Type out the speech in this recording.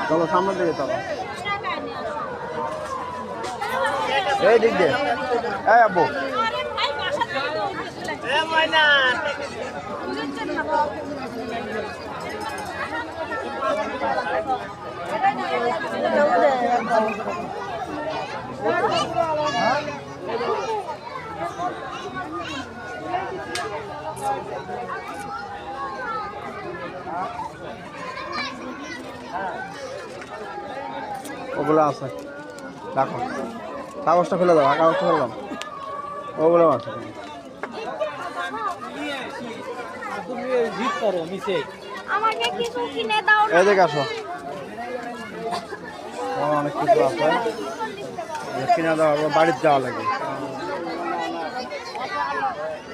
চলো সামনের দিকে চলো। এই দিক দিয়ে এই আব্বু ওগুলো আছে রাখো, কাগজটা ফেলে দাও, কাগজটা ফেললাম, ওগুলো আছে। এদিকে আসো, অনেক কিছু আছে কিনে দেওয়া, বাড়িতে যাওয়া লাগে।